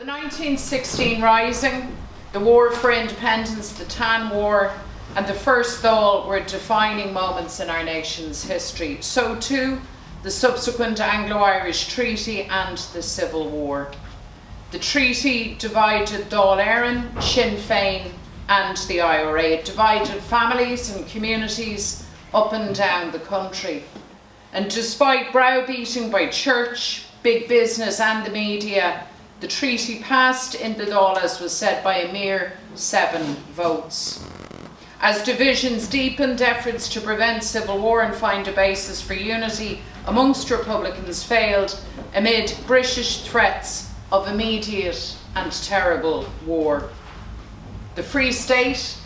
1916 Rising, the War for Independence, the Tan War, and the First Dáil were defining moments in our nation's history. So too, the subsequent Anglo-Irish Treaty and the Civil War. The treaty divided Dáil Éireann, Sinn Féin, and the IRA. It divided families and communities up and down the country. And despite browbeating by church, big business and the media, the treaty passed in the Dáil, as was said, by a mere 7 votes. As divisions deepened, efforts to prevent civil war and find a basis for unity amongst Republicans failed amid British threats of immediate and terrible war. The Free State,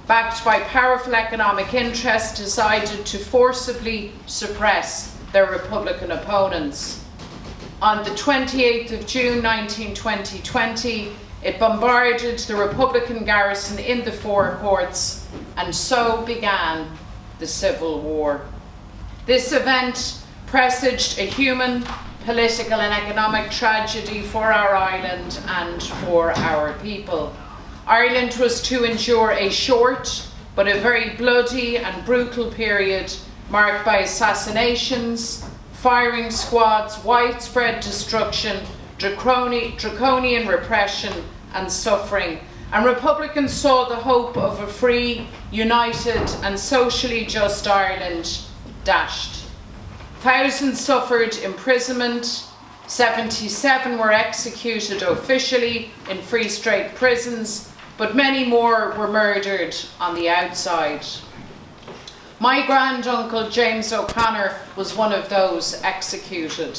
backed by powerful economic interests, decided to forcibly suppress their Republican opponents. On the 28th of June 2020, it bombarded the Republican garrison in the Four Courts, and so began the Civil War. This event presaged a human, political and economic tragedy for our island and for our people. Ireland was to endure a short but a very bloody and brutal period marked by assassinations, firing squads, widespread destruction, draconian repression and suffering. And Republicans saw the hope of a free, united and socially just Ireland dashed. Thousands suffered imprisonment, 77 were executed officially in Free State prisons, but many more were murdered on the outside. My granduncle James O'Connor was one of those executed.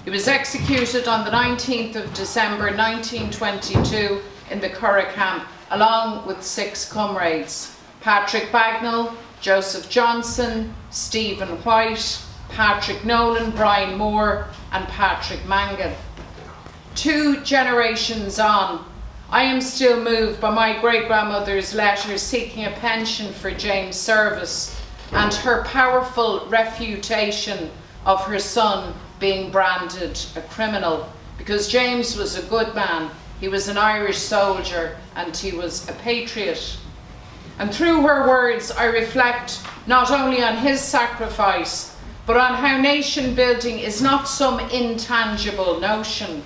He was executed on the 19th of December 1922 in the Curragh camp, along with 6 comrades: Patrick Bagnall, Joseph Johnson, Stephen White, Patrick Nolan, Brian Moore and Patrick Mangan. 2 generations on, I am still moved by my great-grandmother's letter seeking a pension for James' service and her powerful refutation of her son being branded a criminal, because James was a good man, he was an Irish soldier and he was a patriot. And through her words I reflect not only on his sacrifice, but on how nation building is not some intangible notion.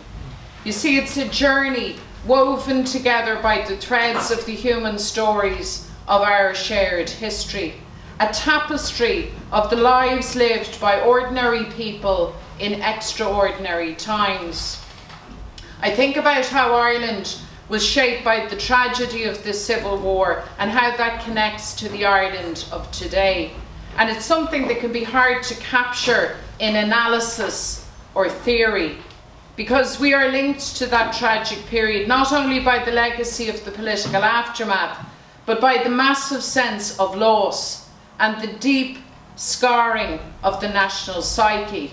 You see, it's a journey woven together by the threads of the human stories of our shared history, a tapestry of the lives lived by ordinary people in extraordinary times. I think about how Ireland was shaped by the tragedy of the Civil War and how that connects to the Ireland of today. And it's something that can be hard to capture in analysis or theory, because we are linked to that tragic period not only by the legacy of the political aftermath, but by the massive sense of loss and the deep scarring of the national psyche.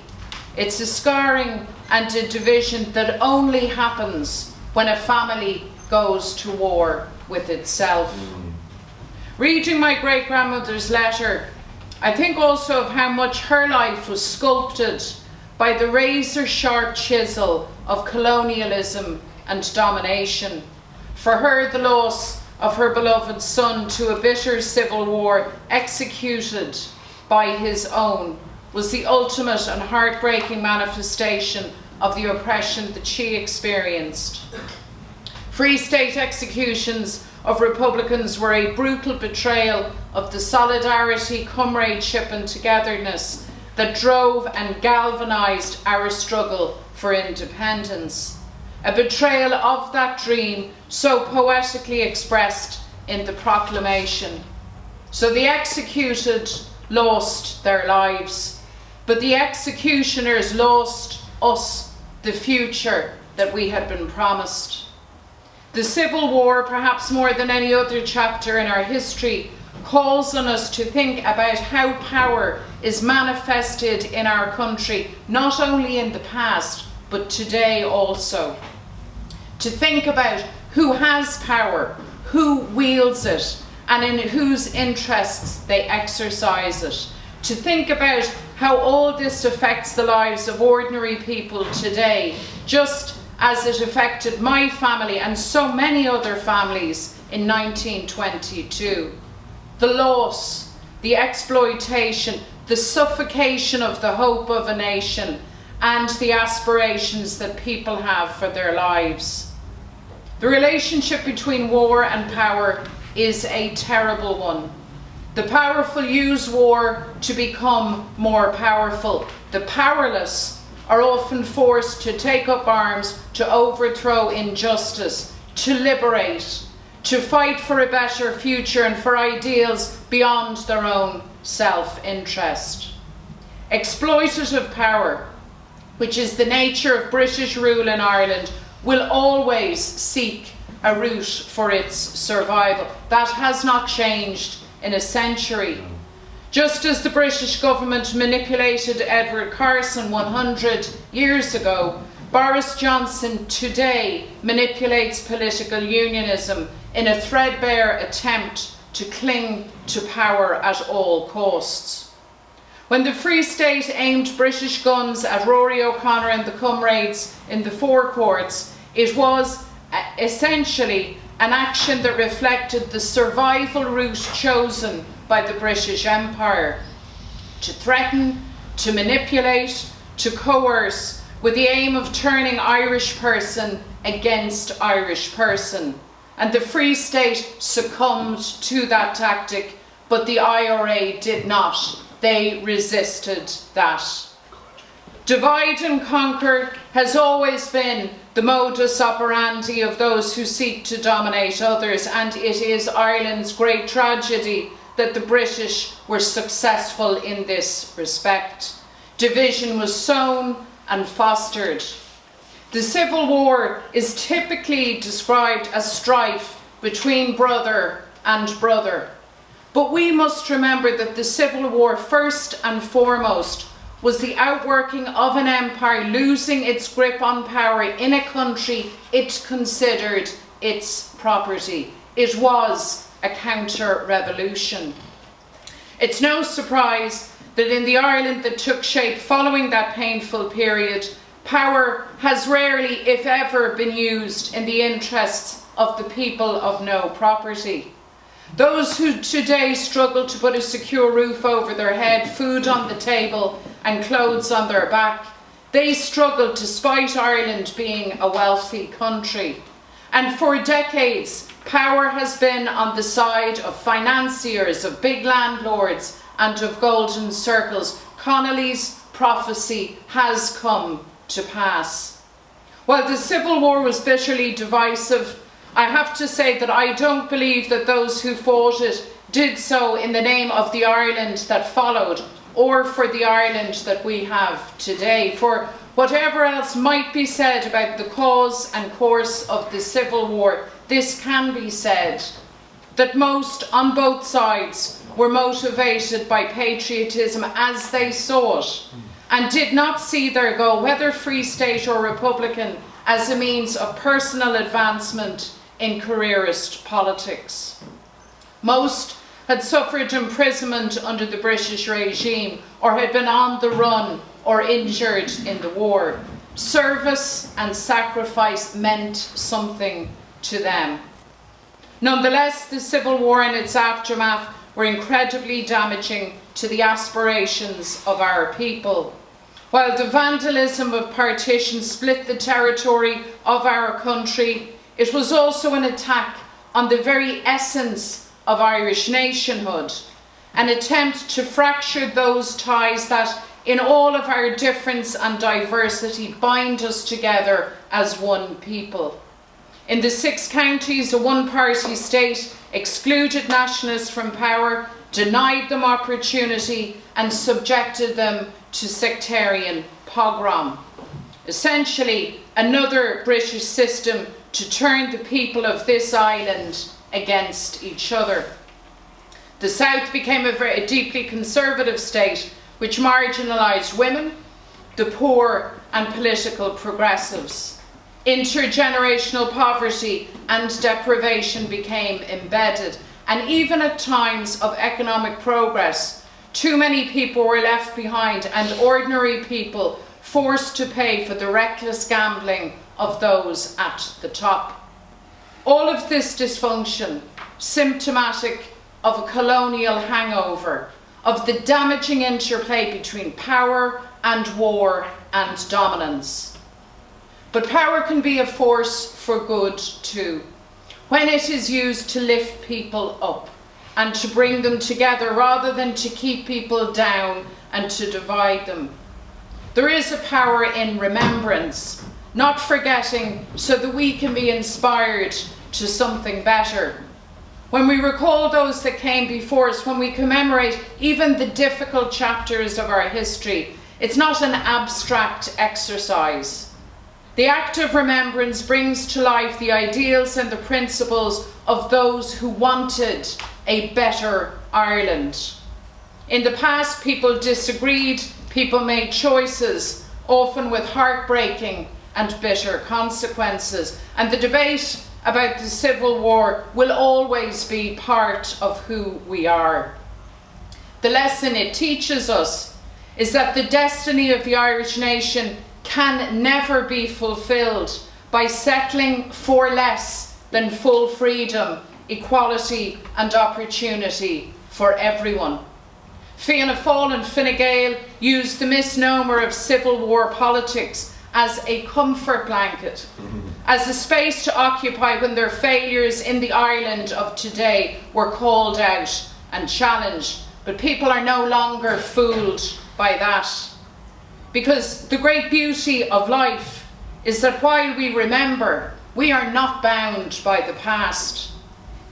It's a scarring and a division that only happens when a family goes to war with itself. Reading my great-grandmother's letter, I think also of how much her life was sculpted by the razor-sharp chisel of colonialism and domination. For her, the loss of her beloved son to a bitter civil war executed by his own was the ultimate and heartbreaking manifestation of the oppression that she experienced. Free State executions of Republicans were a brutal betrayal of the solidarity, comradeship and togetherness that drove and galvanised our struggle for independence. A betrayal of that dream so poetically expressed in the proclamation. So the executed lost their lives, but the executioners lost us, the future that we had been promised. The Civil War, perhaps more than any other chapter in our history, calls on us to think about how power is manifested in our country, not only in the past, but today also. To think about who has power, who wields it, and in whose interests they exercise it. To think about how all this affects the lives of ordinary people today, just as it affected my family and so many other families in 1922. The loss, the exploitation, the suffocation of the hope of a nation, and the aspirations that people have for their lives. The relationship between war and power is a terrible one. The powerful use war to become more powerful. The powerless are often forced to take up arms to overthrow injustice, to liberate, to fight for a better future and for ideals beyond their own self-interest. Exploitative power, which is the nature of British rule in Ireland, will always seek a route for its survival. That has not changed in a century. Just as the British government manipulated Edward Carson 100 years ago, Boris Johnson today manipulates political unionism in a threadbare attempt to cling to power at all costs. When the Free State aimed British guns at Rory O'Connor and the comrades in the Four Courts, it was essentially an action that reflected the survival route chosen by the British Empire: to threaten, to manipulate, to coerce, with the aim of turning Irish person against Irish person. And the Free State succumbed to that tactic, but the IRA did not. They resisted that. Divide and conquer has always been the modus operandi of those who seek to dominate others, and it is Ireland's great tragedy that the British were successful in this respect. Division was sown and fostered. The Civil War is typically described as strife between brother and brother. But we must remember that the Civil War, first and foremost, was the outworking of an empire losing its grip on power in a country it considered its property. It was a counter-revolution. It's no surprise that in the Ireland that took shape following that painful period, power has rarely, if ever, been used in the interests of the people of no property. Those who today struggle to put a secure roof over their head, food on the table and clothes on their back, they struggled despite Ireland being a wealthy country. And for decades, power has been on the side of financiers, of big landlords and of golden circles. Connolly's prophecy has come to pass. While the Civil War was bitterly divisive, I have to say that I don't believe that those who fought it did so in the name of the Ireland that followed, or for the Ireland that we have today. For whatever else might be said about the cause and course of the Civil War, this can be said, that most on both sides were motivated by patriotism as they saw it, and did not see their goal, whether Free State or Republican, as a means of personal advancement in careerist politics. Most had suffered imprisonment under the British regime, or had been on the run or injured in the war. Service and sacrifice meant something to them. Nonetheless, the Civil War and its aftermath were incredibly damaging to the aspirations of our people. While the vandalism of partition split the territory of our country, it was also an attack on the very essence of Irish nationhood, an attempt to fracture those ties that, in all of our difference and diversity, bind us together as one people. In the 6 counties, a one-party state excluded nationalists from power, denied them opportunity, and subjected them to sectarian pogrom. Essentially, another British system to turn the people of this island against each other. The South became a deeply conservative state which marginalised women, the poor and political progressives. Intergenerational poverty and deprivation became embedded, and even at times of economic progress, too many people were left behind and ordinary people forced to pay for the reckless gambling of those at the top. All of this dysfunction, symptomatic of a colonial hangover, of the damaging interplay between power and war and dominance. But power can be a force for good too, when it is used to lift people up and to bring them together rather than to keep people down and to divide them. There is a power in remembrance, not forgetting, so that we can be inspired to something better. When we recall those that came before us, when we commemorate even the difficult chapters of our history, it's not an abstract exercise. The act of remembrance brings to life the ideals and the principles of those who wanted a better Ireland. In the past, people disagreed, people made choices, often with heartbreaking and bitter consequences, and the debate about the Civil War will always be part of who we are. The lesson it teaches us is that the destiny of the Irish nation can never be fulfilled by settling for less than full freedom, equality and opportunity for everyone. Fianna Fáil and Fine Gael used the misnomer of Civil War politics as a comfort blanket, as a space to occupy when their failures in the Ireland of today were called out and challenged. But people are no longer fooled by that. Because the great beauty of life is that while we remember, we are not bound by the past.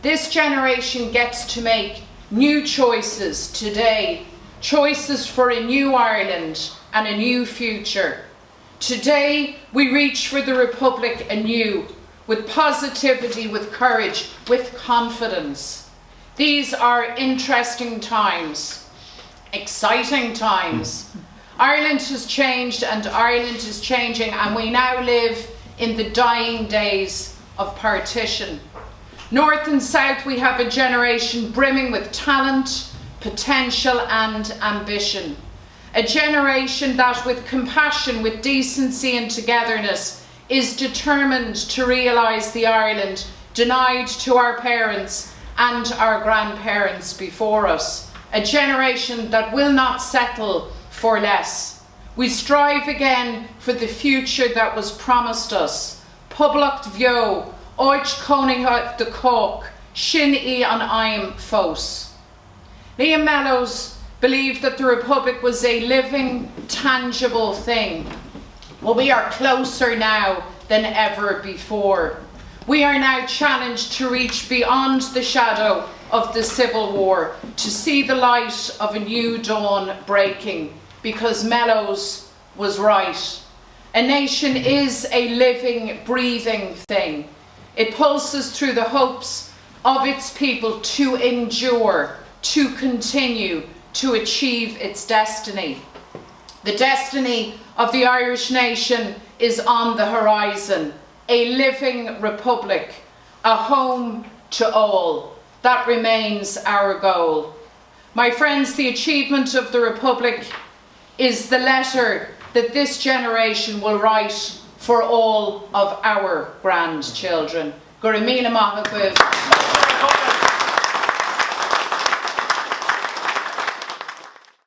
This generation gets to make new choices today, choices for a new Ireland and a new future. Today, we reach for the Republic anew, with positivity, with courage, with confidence. These are interesting times, exciting times. Ireland has changed and Ireland is changing, and we now live in the dying days of partition. North and South, we have a generation brimming with talent, potential and ambition. A generation that, with compassion, with decency and togetherness, is determined to realise the Ireland denied to our parents and our grandparents before us. A generation that will not settle for less. We strive again for the future that was promised us. Poblacht bheo, oich conigha de Cork, Sinn an aim fós. Liam Mellows believed that the Republic was a living, tangible thing. Well, we are closer now than ever before. We are now challenged to reach beyond the shadow of the Civil War, to see the light of a new dawn breaking, because Mellows was right. A nation is a living, breathing thing. It pulses through the hopes of its people to endure, to continue, to achieve its destiny. The destiny of the Irish nation is on the horizon. A living republic, a home to all. That remains our goal. My friends, the achievement of the Republic is the letter that this generation will write for all of our grandchildren. Gurimina Mahaguv.